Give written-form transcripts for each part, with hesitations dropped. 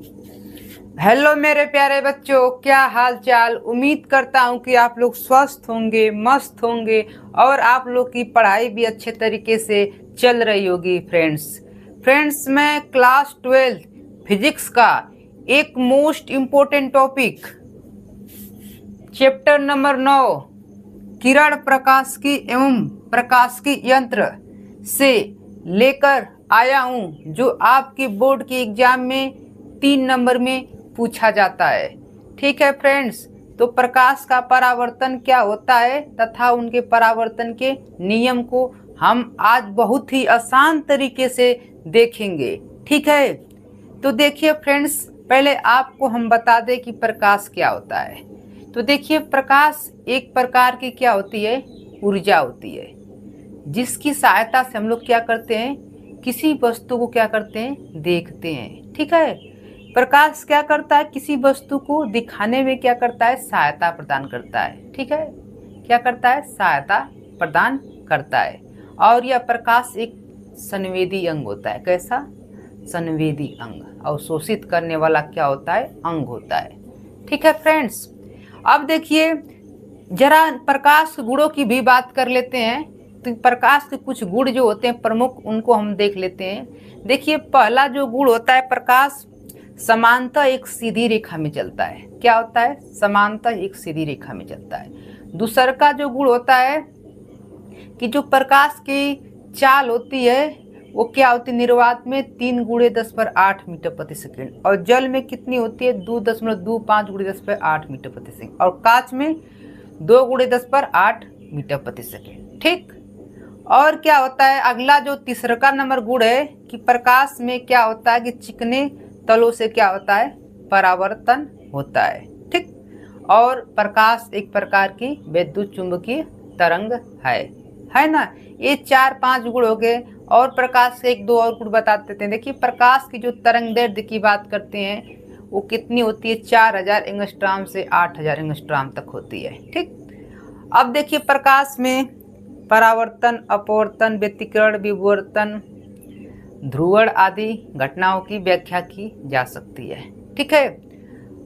Hello मेरे प्यारे बच्चों, क्या हाल चाल। उम्मीद करता हूँ कि आप लोग स्वस्थ होंगे, मस्त होंगे और आप लोग की पढ़ाई भी अच्छे तरीके से चल रही होगी। फ्रेंड्स मैं क्लास 12 फिजिक्स का एक most important topic chapter number 9 किरण प्रकाशिकी एवं प्रकाशिकी यंत्र से लेकर आया हूँ, जो आपके बोर्ड के एग्जाम में 3 नंबर में पूछा जाता है। ठीक है फ्रेंड्स, तो प्रकाश का परावर्तन क्या होता है तथा उनके परावर्तन के नियम को हम आज बहुत ही आसान तरीके से देखेंगे। ठीक है, तो देखिए फ्रेंड्स, पहले आपको हम बता दें कि प्रकाश क्या होता है। तो देखिए, प्रकाश एक प्रकार की क्या होती है, ऊर्जा होती है, जिसकी सहायता से हम लोग क्या करते हैं, किसी वस्तु को क्या करते हैं, देखते हैं। ठीक है, प्रकाश क्या करता है, किसी वस्तु को दिखाने में क्या करता है, सहायता प्रदान करता है। ठीक है, क्या करता है, सहायता प्रदान करता है। और यह प्रकाश एक संवेदी अंग होता है। कैसा, संवेदी अंग। अवशोषित करने वाला क्या होता है, अंग होता है। ठीक है फ्रेंड्स, अब देखिए जरा प्रकाश गुणों की भी बात कर लेते हैं। तो प्रकाश के कुछ गुण जो होते हैं प्रमुख, उनको हम देख लेते हैं। देखिए, पहला जो गुण होता है, प्रकाश समांतर एक सीधी रेखा में चलता है। क्या होता है, समांतर एक सीधी रेखा में चलता है। दूसरा का जो गुण होता है कि जो प्रकाश की चाल होती है वो क्या होती है, निर्वात में 3 × 10⁸ मीटर प्रति सेकेंड, और जल में कितनी होती है, 2.25 × 10⁸ मीटर प्रति सेकेंड, और कांच में 2 × 10⁸ मीटर प्रति सेकेंड। ठीक, और क्या होता है, अगला जो तीसरा का नंबर गुण है कि प्रकाश में क्या होता है कि चिकने तलों से क्या होता है, परावर्तन होता है। ठीक, और प्रकाश एक प्रकार की विद्युत चुंबकीय तरंग है ना। ये 4-5 गुण हो गए, और प्रकाश के 1-2 और गुण बता देते हैं। देखिए, प्रकाश की जो तरंगदैर्ध्य की बात करते हैं वो कितनी होती है, 4000 एंगस्ट्रॉम से 8000 एंगस्ट्रॉम तक होती है। ठीक, अब देखिए प्रकाश में परावर्तन, अपवर्तन, व्यतिकरण, विवर्तन, ध्रुवण आदि घटनाओं की व्याख्या की जा सकती है। ठीक है,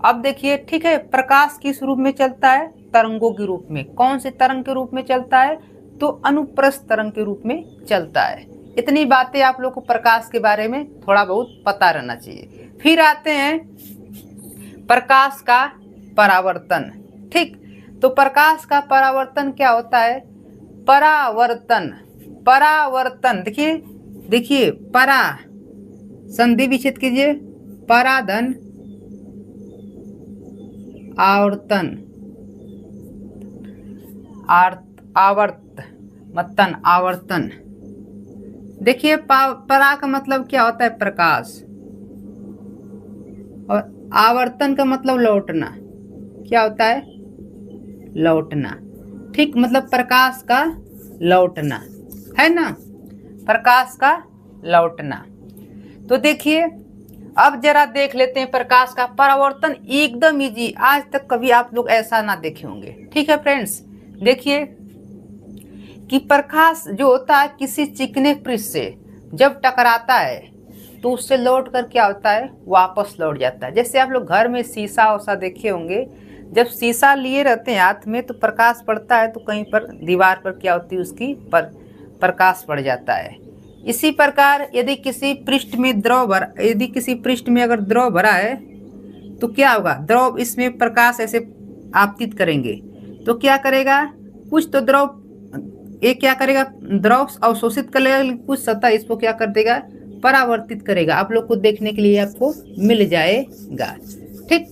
अब देखिए, ठीक है, प्रकाश किस रूप में चलता है, तरंगों के रूप में। कौन से तरंग के रूप में चलता है, तो अनुप्रस्थ तरंग के रूप में चलता है। इतनी बातें आप लोग को प्रकाश के बारे में थोड़ा बहुत पता रहना चाहिए। फिर आते हैं प्रकाश का परावर्तन। ठीक, तो प्रकाश का परावर्तन क्या होता है, परावर्तन देखिए परा संधि विच्छेद कीजिए, पराधन आवर्तन, आवर्तन। देखिए, परा का मतलब क्या होता है, प्रकाश, और आवर्तन का मतलब लौटना। क्या होता है, लौटना। ठीक, मतलब प्रकाश का लौटना है ना, प्रकाश का लौटना। तो देखिए, अब जरा देख लेते हैं प्रकाश का परावर्तन। एकदम इजी, आज तक कभी आप लोग ऐसा ना देखे होंगे। ठीक है फ्रेंड्स, देखिए कि प्रकाश जो होता है किसी चिकने पृष्ठ से जब टकराता है तो उससे लौट कर क्या होता है, वापस लौट जाता है। जैसे आप लोग घर में शीशा वसा देखे होंगे, जब शीशा लिए रहते हैं हाथ में तो प्रकाश पड़ता है तो कहीं पर दीवार पर क्या होती है, उसकी प्रकाश पड़ जाता है। इसी प्रकार यदि किसी पृष्ठ में अगर द्रव भरा है तो क्या होगा, द्रव इसमें प्रकाश ऐसे आपतित करेंगे तो क्या करेगा, कुछ तो द्रव ये क्या करेगा, द्रव अवशोषित कर लेगा, कुछ सतह इसको क्या कर देगा, परावर्तित करेगा। आप लोग को देखने के लिए आपको मिल जाएगा। ठीक,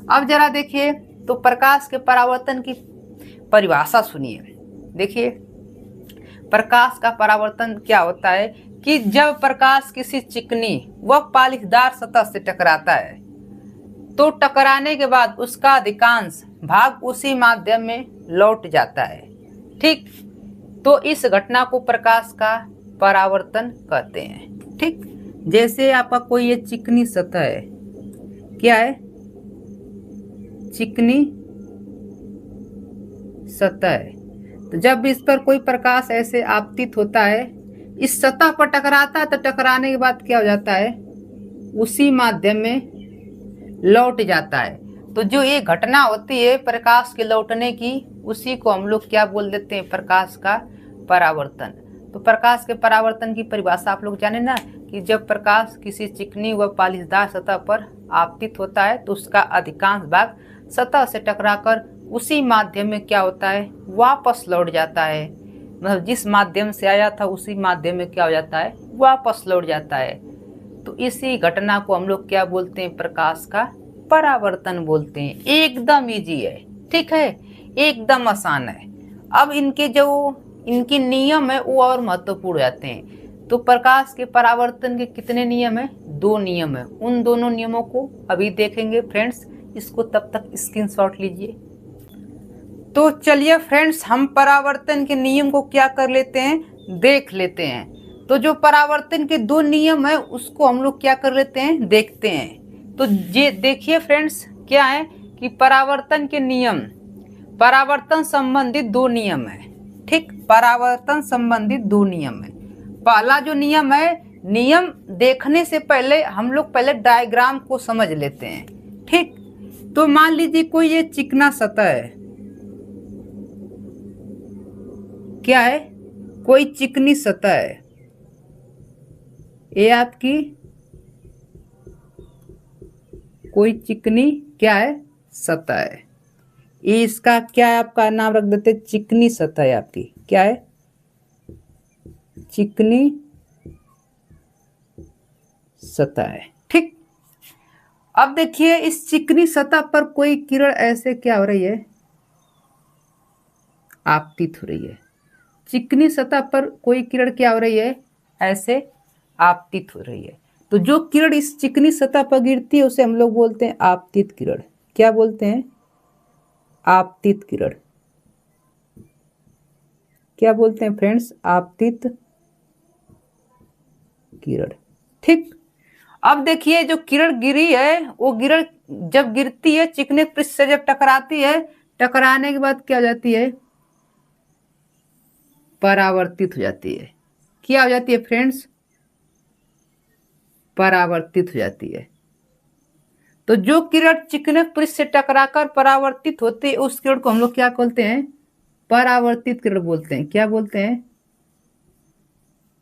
अब जरा देखिए, तो प्रकाश के परावर्तन की परिभाषा सुनिए। देखिए, प्रकाश का परावर्तन क्या होता है कि जब प्रकाश किसी चिकनी व पालिशदार सतह से टकराता है तो टकराने के बाद उसका अधिकांश भाग उसी माध्यम में लौट जाता है। ठीक, तो इस घटना को प्रकाश का परावर्तन कहते हैं। ठीक, जैसे आपका कोई ये चिकनी सतह है, क्या है, चिकनी सतह है, तो जब इस पर कोई प्रकाश ऐसे आपतित होता है, इस सतह पर टकराता है, तो टकराने के बाद क्या हो जाता है, उसी माध्यम में लौट जाता है। तो जो ये घटना होती है प्रकाश के लौटने की, उसी को हम लोग क्या बोल देते हैं, प्रकाश का परावर्तन। तो प्रकाश के परावर्तन की परिभाषा आप लोग जाने ना, कि जब प्रकाश किसी चिकनी व पालिशदार सतह पर आपतित होता है तो उसका अधिकांश भाग सतह से टकराकर उसी माध्यम में क्या होता है, वापस लौट जाता है। मतलब जिस माध्यम से आया था उसी माध्यम में क्या हो जाता है, वापस लौट जाता है। तो इसी घटना को हम लोग क्या बोलते हैं, प्रकाश का परावर्तन बोलते हैं। एकदम इजी है, ठीक है, एकदम आसान है। अब इनके जो इनके नियम है वो और महत्वपूर्ण जाते हैं। तो प्रकाश के परावर्तन के कितने नियम है, 2 नियम है। उन दोनों नियमों को अभी देखेंगे फ्रेंड्स, इसको तब तक स्क्रीनशॉट लीजिए। तो चलिए फ्रेंड्स, हम परावर्तन के नियम को क्या कर लेते हैं, देख लेते हैं। तो जो परावर्तन के 2 नियम है उसको हम लोग क्या कर लेते हैं, देखते हैं। तो ये देखिए फ्रेंड्स, क्या है कि परावर्तन के नियम, परावर्तन संबंधित 2 नियम है। ठीक, परावर्तन संबंधित 2 नियम है। पहला जो नियम है, नियम देखने से पहले हम लोग पहले डायग्राम को समझ लेते हैं। ठीक, तो मान लीजिए कोई ये चिकना सतह है, क्या है, कोई चिकनी सतह है, ये आपकी कोई चिकनी क्या है, सतह है। ये इसका क्या है, आपका नाम रख देते, चिकनी सतह है आपकी, क्या है, चिकनी सतह है। ठीक, अब देखिए इस चिकनी सतह पर कोई किरण ऐसे क्या हो रही है, आपतित हो रही है। चिकनी सतह पर कोई किरण क्या हो रही है, ऐसे आपतित हो रही है। तो जो किरण इस चिकनी सतह पर गिरती है उसे हम लोग बोलते हैं आपतित किरण। क्या बोलते हैं, आपतित किरण। क्या बोलते हैं फ्रेंड्स, आपतित किरण। ठीक, अब देखिए जो किरण गिरी है वो किरण जब गिरती है चिकने पृष्ठ से, जब टकराती है, टकराने के बाद क्या हो जाती है, परावर्तित हो जाती है। क्या हो जाती है फ्रेंड्स, परावर्तित हो जाती है। तो जो किरण चिकने पृष्ठ से टकराकर परावर्तित होती है उस किरण को हम लोग क्या बोलते हैं, परावर्तित किरण बोलते हैं। क्या बोलते हैं,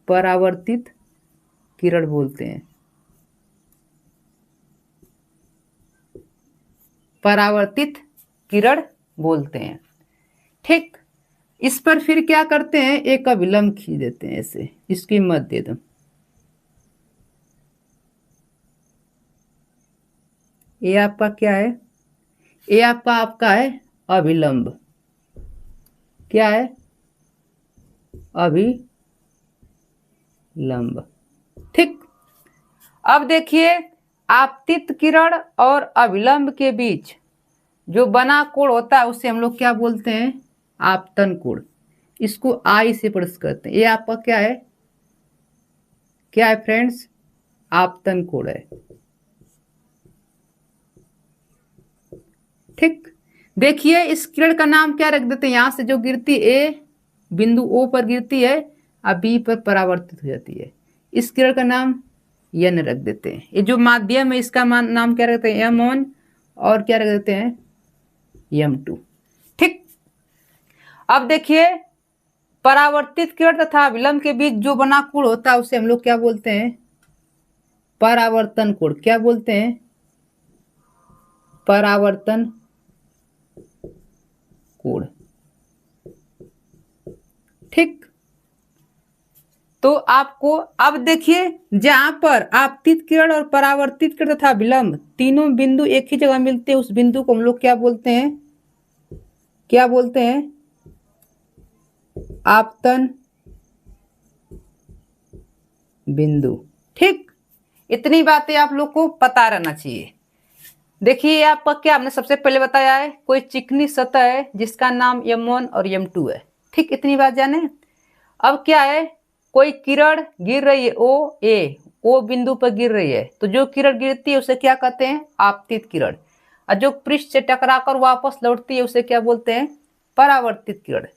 परावर्तित किरण बोलते हैं। परावर्तित किरण बोलते हैं। ठीक, इस पर फिर क्या करते हैं, एक अभिलंब खींच देते हैं ऐसे, इसकी मत दे दो। ये आपका क्या है, ये आपका है अभिलंब। क्या है, अभिलंब। ठीक, अब देखिए आपतित किरण और अभिलंब के बीच जो बना कोण होता है उसे हम लोग क्या बोलते हैं, आपतन कोण। इसको आई से प्रस्तुत करते हैं। ये आपका क्या है, क्या है फ्रेंड्स, आपतन कोण है। ठीक, देखिए इस किरण का नाम क्या रख देते हैं, यहां से जो गिरती ए बिंदु ओ पर गिरती है, अब बी पर परावर्तित हो जाती है। इस किरण का नाम यन रख देते हैं। ये जो माध्यम है इसका नाम क्या रखते हैं, M1, और क्या रख देते हैं, M2। ठीक, अब देखिए परावर्तित किरण तथा अभिलंब के बीच जो बना कोण होता है उसे हम लोग क्या बोलते हैं, परावर्तन कोण। क्या बोलते हैं, परावर्तन कोण। ठीक, तो आपको अब देखिए जहां पर आपतित किरण और परावर्तित किरण तथा विलंब तीनों बिंदु एक ही जगह मिलते हैं उस बिंदु को हम लोग क्या बोलते हैं, क्या बोलते हैं, आपतन बिंदु। ठीक, इतनी बातें आप लोग को पता रहना चाहिए। देखिए आपका क्या हमने सबसे पहले बताया है, कोई चिकनी सतह है जिसका नाम M1 और M2 है। ठीक, इतनी बात जाने। अब क्या है, कोई किरण गिर रही है ओ बिंदु पर गिर रही है, तो जो किरण गिरती है उसे क्या कहते हैं, आपतित किरण। और जो पृष्ठ से टकराकर वापस लौटती है उसे क्या बोलते हैं, परावर्तित किरण।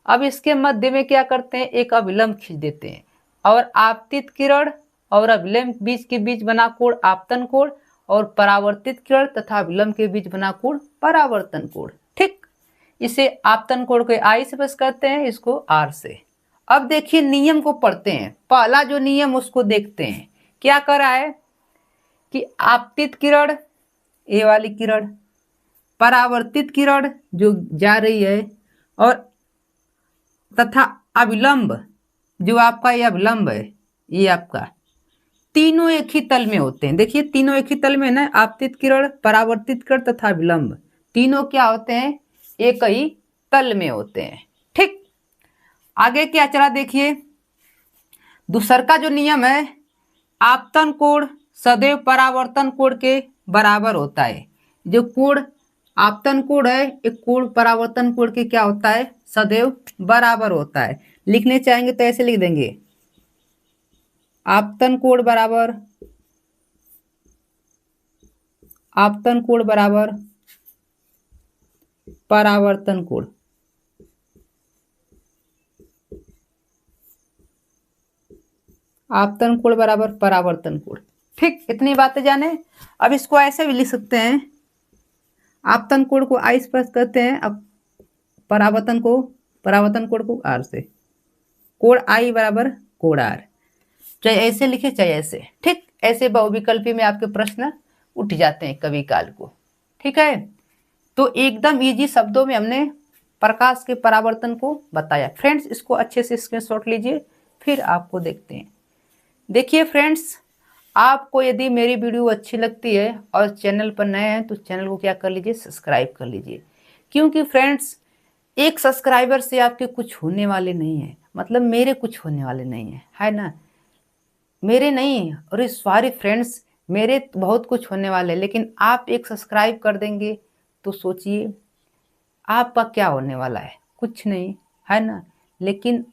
अब इसके मध्य में क्या करते हैं, एक अभिलंब खींच देते हैं, और आपतित किरण और अभिलंब बीच के बीच बना कोण आपतन कोण, और परावर्तित किरण तथा विलंब के बीच बना कोण परावर्तन कोण। ठीक, इसे आपतन कोण को आई से बस करते हैं, इसको आर से। अब देखिए नियम को पढ़ते हैं। पहला जो नियम उसको देखते हैं, क्या करा है कि आपतित किरण, ये वाली किरण, परावर्तित किरण जो जा रही है, और तथा अविलंब जो आपका ये अविलंब है, ये आपका तीनों एक ही तल में होते हैं। देखिए तीनों एक ही तल में ना, आपतित किरण, परावर्तित किरण तथा विलंब तीनों क्या होते हैं, एक ही तल में होते हैं। ठीक, आगे क्या चला देखिए, दूसर का जो नियम है, आपतन कोण सदैव परावर्तन कोण के बराबर होता है। जो कोण आपतन कोण है, एक कोण परावर्तन कोण के क्या होता है, सदैव बराबर होता है। लिखने चाहेंगे तो ऐसे लिख देंगे, आपतन कोण बराबर परावर्तन कोण। आपतन कोण बराबर परावर्तन कोण। ठीक, इतनी बातें जाने। अब इसको ऐसे भी लिख सकते हैं, आपतन कोण को आई स्पर्श करते हैं, अब परावर्तन कोण को आर से। कोण आई बराबर कोण आर, चाहे ऐसे लिखे चाहे ऐसे। ठीक, ऐसे बहुविकल्पी में आपके प्रश्न उठ जाते हैं कभी काल को। ठीक है, तो एकदम इजी शब्दों में हमने प्रकाश के परावर्तन को बताया। फ्रेंड्स इसको अच्छे से स्क्रीनशॉट लीजिए, फिर आपको देखते हैं। देखिए फ्रेंड्स, आपको यदि मेरी वीडियो अच्छी लगती है और चैनल पर नए हैं तो चैनल को क्या कर लीजिए, सब्सक्राइब कर लीजिए। क्योंकि फ्रेंड्स एक सब्सक्राइबर से आपके कुछ होने वाले नहीं है, मतलब मेरे कुछ होने वाले नहीं है ना, मेरे नहीं, अरे सॉरी फ्रेंड्स, मेरे बहुत कुछ होने वाले, लेकिन आप एक सब्सक्राइब कर देंगे तो सोचिए आपका क्या होने वाला है, कुछ नहीं, है ना। लेकिन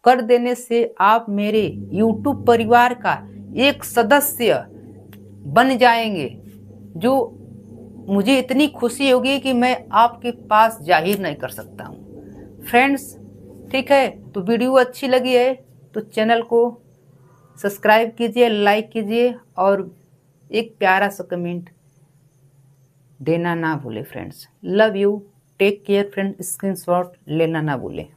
कर देने से आप मेरे YouTube परिवार का एक सदस्य बन जाएंगे, जो मुझे इतनी खुशी होगी कि मैं आपके पास जाहिर नहीं कर सकता हूँ फ्रेंड्स। ठीक है, तो वीडियो अच्छी लगी है तो चैनल को सब्सक्राइब कीजिए, लाइक कीजिए और एक प्यारा सा कमेंट देना ना भूले friends. Love you, take care friend, screenshot लेना ना भूलें।